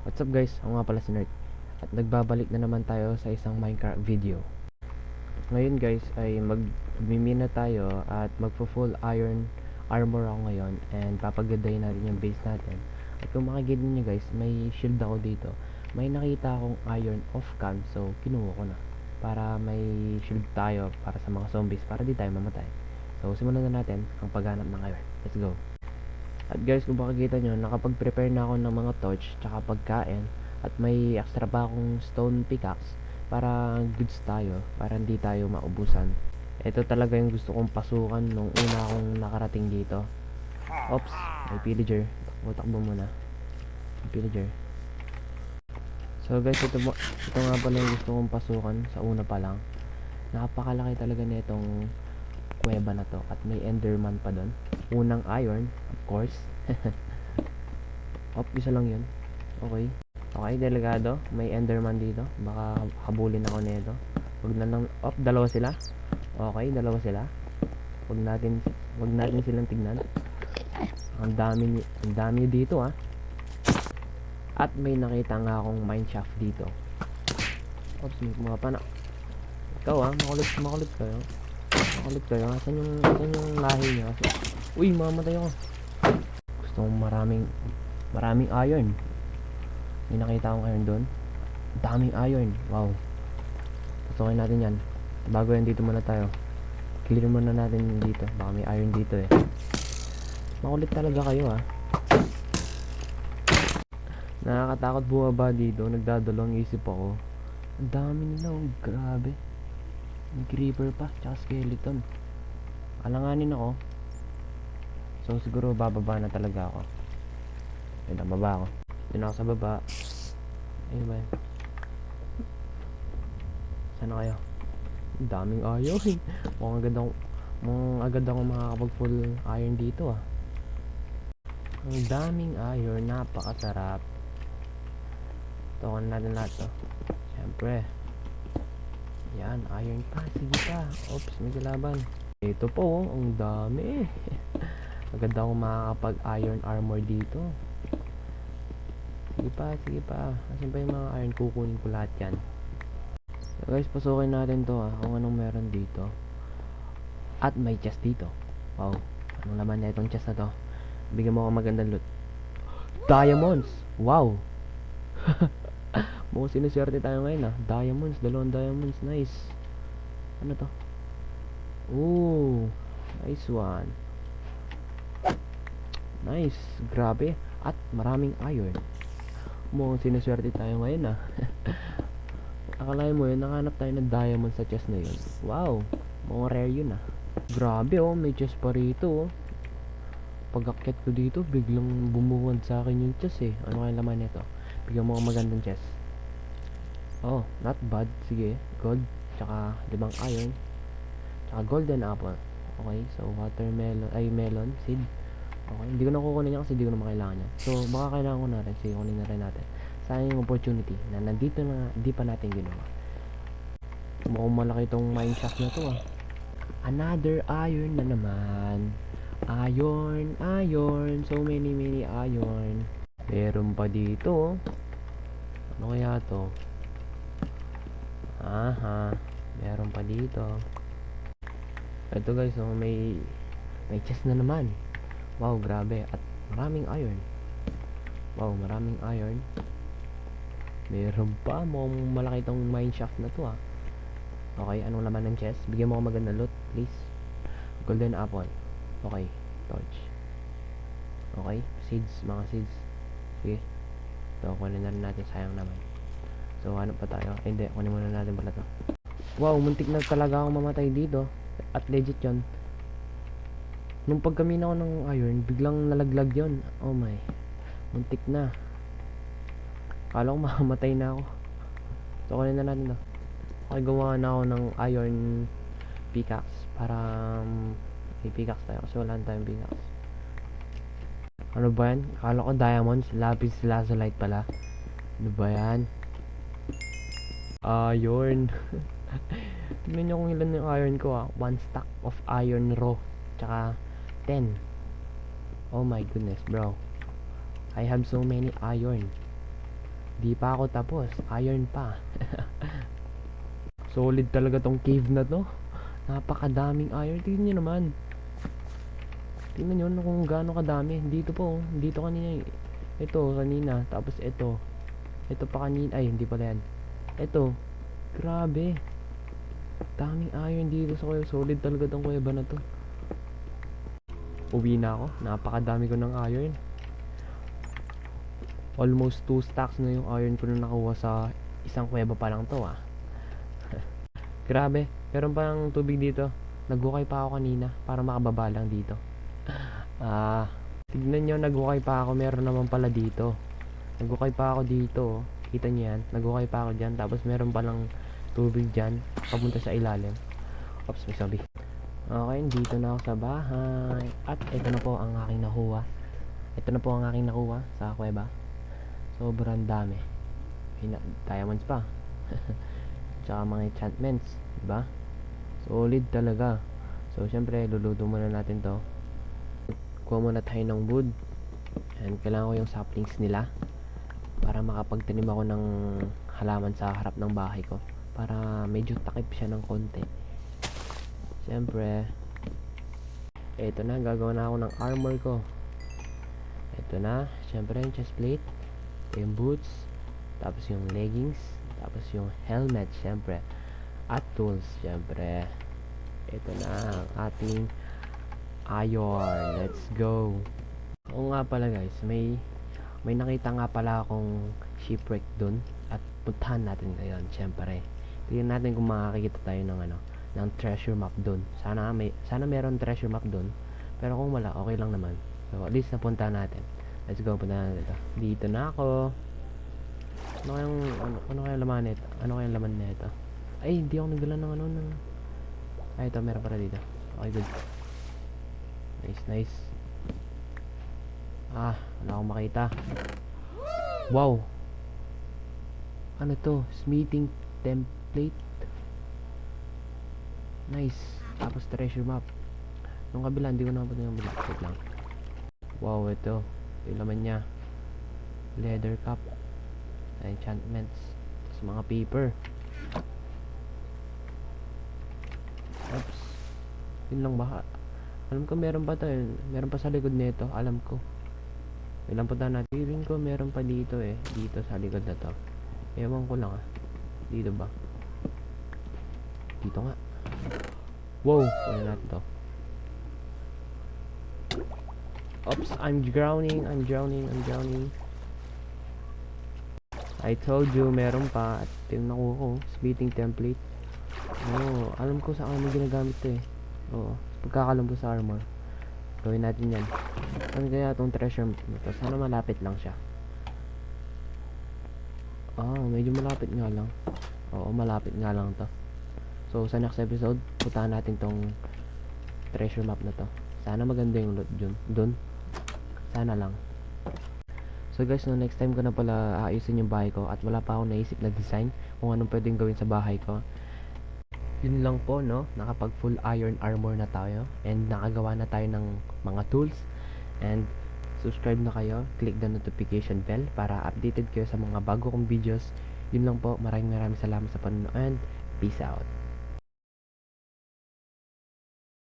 What's up guys? Ako nga pala si Nerd. At nagbabalik na naman tayo sa isang Minecraft video. Ngayon guys ay magmimina tayo at magpo-full iron armor ako ngayon. And papagandahin natin yung base natin. At kung makikita nyo guys, may shield ako dito. May nakita akong iron off cam, so kinuha ko na. Para may shield tayo para sa mga zombies, para di tayo mamatay. So simulan na natin ang paghanap ng iron. Let's go! At guys, kung makikita nyo, nakapag-prepare na ako ng mga torch tsaka pagkain. At may extra pa akong stone pickaxe para goods tayo, para hindi tayo maubusan. Ito talaga yung gusto kong pasukan nung una akong nakarating dito. Oops, may pillager. Takbo muna. May pillager. So guys, ito nga pala yung gusto kong pasukan sa una pa lang. Napakalaki talaga nitong kuweba na to. At may enderman pa doon. Unang iron, of course. Isa lang yun. Okay. Okay, delikado. May enderman dito. Baka habulin ako nito. Wag na lang. Dalawa sila. Okay, dalawa sila. Wag natin silang tignan. Ang dami dito At may nakita nga akong mineshaft dito. May mga pana. Ikaw makulit kayo. Makulit kayo. Asan yung lahi niya? Uy, mamatay ako. Gusto kong maraming iron. May nakita akong iron doon. Daming iron. Wow. Pasukin natin yan. Bago yan, dito muna tayo. Clear muna natin dito. Baka may iron dito eh. Makulit talaga kayo Nakakatakot bumaba dito. Nagdadalawang isip ako. Ang dami nila. Grabe. May creeper pa. Tsaka skeleton. Alanganin ako. So siguro bababa na talaga ako. Ayun, baba ako. Yun ako sa baba. Ayun ba yun? Sana kayo? Ang daming iron. Mukhang agad ako makakapag full iron dito Ang daming iron. Napakasarap. Tokan natin lahat to. Siyempre. Yan, iron pa. Sige pa. Oops, may kalaban. Ito po, ang dami agad ako makakapag iron armor dito. Sige pa. Asan ba yung mga iron? Kukunin ko lahat yan. So guys, pasukin natin to kung anong meron dito. At may chest dito. Wow, anong laman niya itong chest na to? Bigyan mo ako magandang loot. Diamonds! Wow! Mukhang sinuswerte tayo ngayon Diamonds, 2 diamonds. Nice. Ano to? Ooh, nice one. Nice, grabe. At maraming iron. Mukhang sinuswerte tayo ngayon Akalain mo yun, nakahanap tayo ng diamond sa chest na yun. Wow, mukhang rare yun Grabe may chest pa rito Pag-akyat ko dito, biglang bumuwad sa akin yung chest Ano kaya laman nito? Bigyan mo ako magandang chest. Oh, not bad. Sige, gold, tsaka 5 iron, tsaka golden apple. Okay, so watermelon, melon seed. Okay, hindi ko na kukunin yan kasi hindi ko na makailangan yan. So, baka kailangan ko na rin. Sige, kunin na rin natin. Sayang yung opportunity na nandito na, di pa natin ginawa. Mukhang malaki itong mineshaft na to Another iron na naman. Iron. So many iron. Meron pa dito Ano kaya to? Meron pa dito. Ito guys, may chest na naman. Wow, grabe. At maraming iron. Wow, maraming iron. Meron pa. Mukhang malaki itong mineshaft na to Okay, anong laman ng chest? Bigyan mo ako maganda loot, please. Golden apple. Okay, torch. Okay, mga seeds. Sige. Ito, kunin na rin natin. Sayang naman. So, ano pa tayo? Hindi, kunin muna natin pala to. Wow, muntik na talaga akong mamatay dito. At legit yon. Nung pagkamina ko ng iron, biglang nalaglag yon. Oh my. Muntik na. Kala ko makamatay na ako. So, kunin na natin to. Okay, gawa na ako ng iron pickaxe. Para may pickaxe tayo. Kasi wala tayong pickaxe. Ano ba yan? Kala ko diamonds. Lapis lazulite pala. Ano ba yan? Iron. Tignan nyo kung ilan yung iron ko 1 stack of iron raw. Tsaka 10. Oh my goodness bro. I have so many iron. Di pa ako tapos. Iron pa. Solid talaga tong cave na to. Napakadaming iron. Tingnan nyo naman. Tingnan nyo kung gaano kadami. Dito po. Dito kanina. Ito kanina. Tapos ito. Ito pa kanina. Ay, hindi pala yan. Ito. Grabe. Daming iron dito sa kuya. Solid talaga tong kuweba na to. Uwi na ako. Napakadami ko ng iron. Almost 2 stacks na yung iron ko na nakuha sa isang kuweba pa lang to Grabe. Meron pa ng tubig dito. Nagukay pa ako kanina para makababa lang dito. Tignan nyo, nagukay pa ako. Meron naman pala dito. Nagukay pa ako dito. Kita nyo yan. Nagukay pa ako dyan. Tapos meron palang tubig dyan. Papunta sa ilalim. Oops, may zombie. Okay, dito na ako sa bahay. At ito na po ang aking nakuha. Ito na po ang aking nakuha sa kuweba. Sobrang dami. Diamonds pa. Tsaka mga enchantments. Diba? Solid talaga. So, syempre, luluto muna natin to. Kuha muna tayo ng wood. And kailangan ko yung saplings nila para makapagtanim ako ng halaman sa harap ng bahay ko. Para medyo takip siya ng konti. Syempre, eto na, gagawa na ako ng armor ko. Eto na, syempre yung chest plate, yung boots, tapos yung leggings, tapos yung helmet, syempre, at tools, syempre. Eto na ang ating iron. Let's go. Oo nga pala guys, may nakita nga pala akong shipwreck dun at puntahan natin ngayon, syempre. Tingnan natin kung makakikita tayo ng treasure map dun. Sana meron treasure map dun. Pero kung wala, okay lang naman. So at least napunta natin. Let's go, punta natin ito. Dito na ako. Ano kayang laman nito? Ano kayang laman nito? Ay, hindi ako nagdala ng Ay, ito, meron para dito. Okay, good. Nice. Wala akong makita. Wow. Ano to? Smithing template. Nice. Tapos treasure map. Nung kabila, hindi ko napunta yung kabila. Wait lang. Wow, ito. Yung laman niya. Leather cup. Enchantments. Tapos mga paper. Oops. Yun lang ba? Alam ko meron pa to. Meron pa sa likod nito. Alam ko. Ilang punta natin. Feeling ko meron pa dito Dito sa likod na to. Ewan ko lang Dito ba? Dito nga. Wow. Kunin natin to. Oops. I'm drowning. I told you, meron pa. At yung nakuha ko, smithing template. Alam ko sa ano ginagamit to pagkakalam ko sa armor. Gawin natin yan. Ano kaya itong treasure map na to? Sana malapit lang siya. Medyo malapit nga lang. Oo, malapit nga lang to. So, sa next episode, puntahan natin tong treasure map na to. Sana maganda yung loot dun. Sana lang. So guys, next time ko na pala aayusin yung bahay ko at wala pa akong naisip na design kung anong pwedeng gawin sa bahay ko. Yun lang po, nakapag full iron armor na tayo and nakagawa na tayo ng mga tools. And subscribe na kayo, click the notification bell para updated kayo sa mga bago kong videos. Yun lang po, maraming salamat sa panonood and peace out.